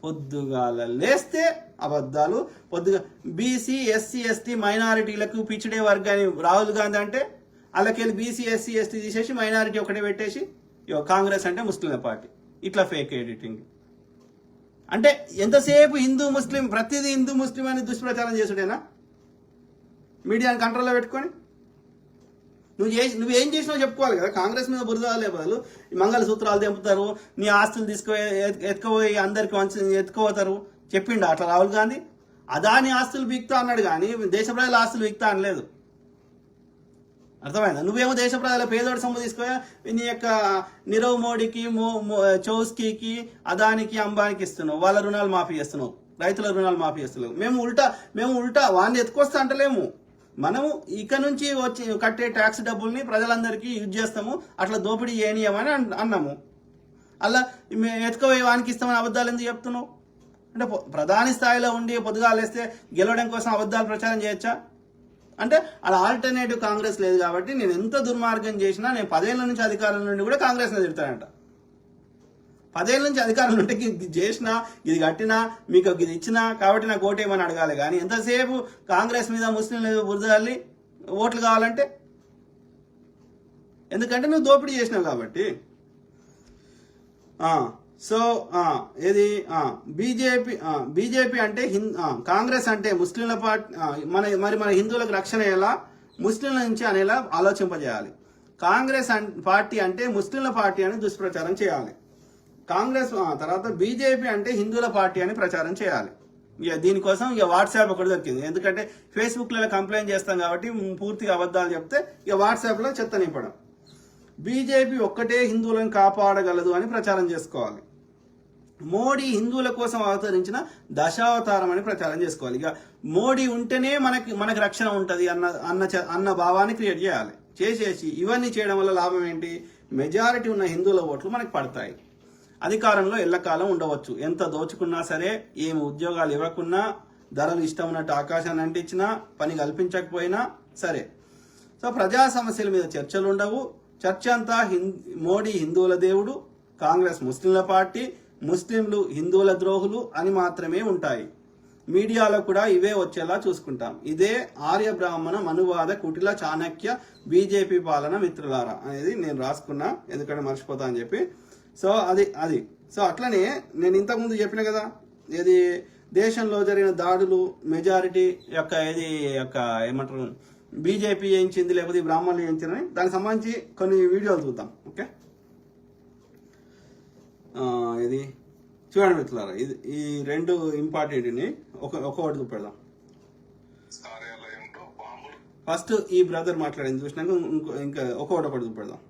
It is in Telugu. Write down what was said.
పొద్దుగాల లేస్తే అబద్ధాలు. బీసీ ఎస్సీ ఎస్టీ మైనారిటీలకు పిచ్చిడే వర్గాన్ని రాహుల్ గాంధీ అంటే అలాకెళ్ళి బీసీ ఎస్సీ ఎస్టీ తీసేసి మైనారిటీ ఒకటే పెట్టేసి కాంగ్రెస్ అంటే ముస్లింల పార్టీ. ఇట్లా ఫేక్ ఎడిటింగ్ అంటే ఎంతసేపు హిందూ ముస్లిం ప్రతిదీ హిందూ ముస్లిం అని దుష్ప్రచారం చేసుడేనా మీడియాని కంట్రోల్లో పెట్టుకొని? నువ్వేం చేసినావు చెప్పుకోవాలి కదా. కాంగ్రెస్ మీద బురదాలే బదులు మంగళసూత్రాలు తెంపుతారు, నీ ఆస్తులు ఎత్తుకుపోయి అందరికి ఎత్తుకుపోతారు చెప్పిండు అట్లా రాహుల్ గాంధీ. అదాని ఆస్తులు బిక్తా అన్నాడు కానీ దేశ ప్రజల ఆస్తులు బిక్తా అనలేదు. అర్థమైందా? నువ్వేమో దేశ ప్రజల పేదోడి సొమ్ము తీసుకుపోయా నీ యొక్క నీరవ్ మోడీకి చౌస్కీకి అదానికి అంబానికి ఇస్తున్నావు, వాళ్ళ రుణాలు మాఫీ చేస్తున్నావు, రైతుల రుణాలు మాఫీ చేస్తున్నావు. మేము ఉల్టా వాడిని ఎత్తుకొస్తా అంటలేము. మనము ఇక నుంచి వచ్చి కట్టే ట్యాక్స్ డబ్బుల్ని ప్రజలందరికీ యూజ్ చేస్తాము, అట్లా దోపిడీ చేయనీయమని అన్నాము. అలా ఎత్తుకుపోయి వానికి ఇస్తామని అబద్ధాలు ఎందుకు చెప్తున్నావు? అంటే ప్రధాని స్థాయిలో ఉండి పొద్దుగాలేస్తే గెలవడం కోసం అబద్ధాలు ప్రచారం చేయొచ్చా? అంటే అలా ఆల్టర్నేటివ్ కాంగ్రెస్ లేదు కాబట్టి నేను ఎంత దుర్మార్గం చేసినా నేను 10 ఏళ్ల నుంచి అధికారం నుండి కూడా కాంగ్రెస్ ని తిడతానంట. 10 ఏళ్ల నుంచి అధికారంలో ఉంటే ఇది చేసినా, ఇది కట్టినా, మీకు ఇది ఇచ్చినా కాబట్టి నాకు ఓటేమని అడగాలి. కానీ ఎంతసేపు కాంగ్రెస్ మీద ముస్లింలు బురదల్లి ఓట్లు కావాలంటే ఎందుకంటే నువ్వు దోపిడీ చేసినావు కాబట్టి. సో ఇది బీజేపీ అంటే కాంగ్రెస్ అంటే ముస్లింల పార్టీ. మన హిందువులకు రక్షణ ఎలా, ముస్లింల నుంచి అనేలా ఆలోచింపజేయాలి. కాంగ్రెస్ పార్టీ అంటే ముస్లింల పార్టీ అని దుష్ప్రచారం చేయాలి. కాంగ్రెస్ తర్వాత బీజేపీ అంటే హిందువుల పార్టీ అని ప్రచారం చేయాలి. దీనికోసం వాట్సాప్ ఒకటి దొరికింది. ఎందుకంటే ఫేస్బుక్లో కంప్లైంట్ చేస్తాం కాబట్టి పూర్తిగా అబద్ధాలు చెప్తే వాట్సాప్లో చెత్త నింపడం. బీజేపీ ఒక్కటే హిందువులను కాపాడగలదు అని ప్రచారం చేసుకోవాలి. మోడీ హిందువుల కోసం అవతరించిన దశావతారం అని ప్రచారం చేసుకోవాలి. ఇక మోడీ ఉంటేనే మనకి రక్షణ ఉంటుంది అన్న భావాన్ని క్రియేట్ చేయాలి. చేసేసి ఇవన్నీ చేయడం వల్ల లాభం ఏంటి? మెజారిటీ ఉన్న హిందువుల ఓట్లు మనకి పడతాయి. అధికారంలో ఎల్లకాలం ఉండవచ్చు. ఎంత దోచుకున్నా సరే, ఏమి ఉద్యోగాలు ఇవ్వకున్నా, ధరలు ఇష్టం ఉన్నట్టు ఆకాశాన్ని అంటించినా, పని కల్పించకపోయినా సరే. సో ప్రజా సమస్యల మీద చర్చలు ఉండవు. చర్చ అంతా మోడీ హిందువుల దేవుడు, కాంగ్రెస్ ముస్లింల పార్టీ, ముస్లింలు హిందువుల ద్రోహులు అని మాత్రమే ఉంటాయి. మీడియాలో కూడా ఇవే వచ్చేలా చూసుకుంటాం. ఇదే ఆర్య బ్రాహ్మణ మనువాద కుటిల చాణక్య బీజేపీ పాలన మిత్రులారా అనేది నేను రాసుకున్నా, ఎందుకంటే మర్చిపోతా అని చెప్పి. సో అది సో అట్లనే నేను ఇంతకుముందు చెప్పిన కదా, ఇది దేశంలో జరిగిన దాడులు మెజారిటీ ఏమంటారు బీజేపీ చేయించింది లేకపోతే బ్రాహ్మణులు చేయించిందని దానికి సంబంధించి కొన్ని వీడియోలు చూద్దాం. ఓకే, ఇది చూడండి మిత్రులారా, ఈ రెండు ఇంపార్టెంట్ని ఒక్కొక్కటి చూపెడదాం. ఫస్ట్ ఈ బ్రదర్ మాట్లాడింది చూసినాక ఇంకా ఒక్కొక్కటి చూపెడదాం.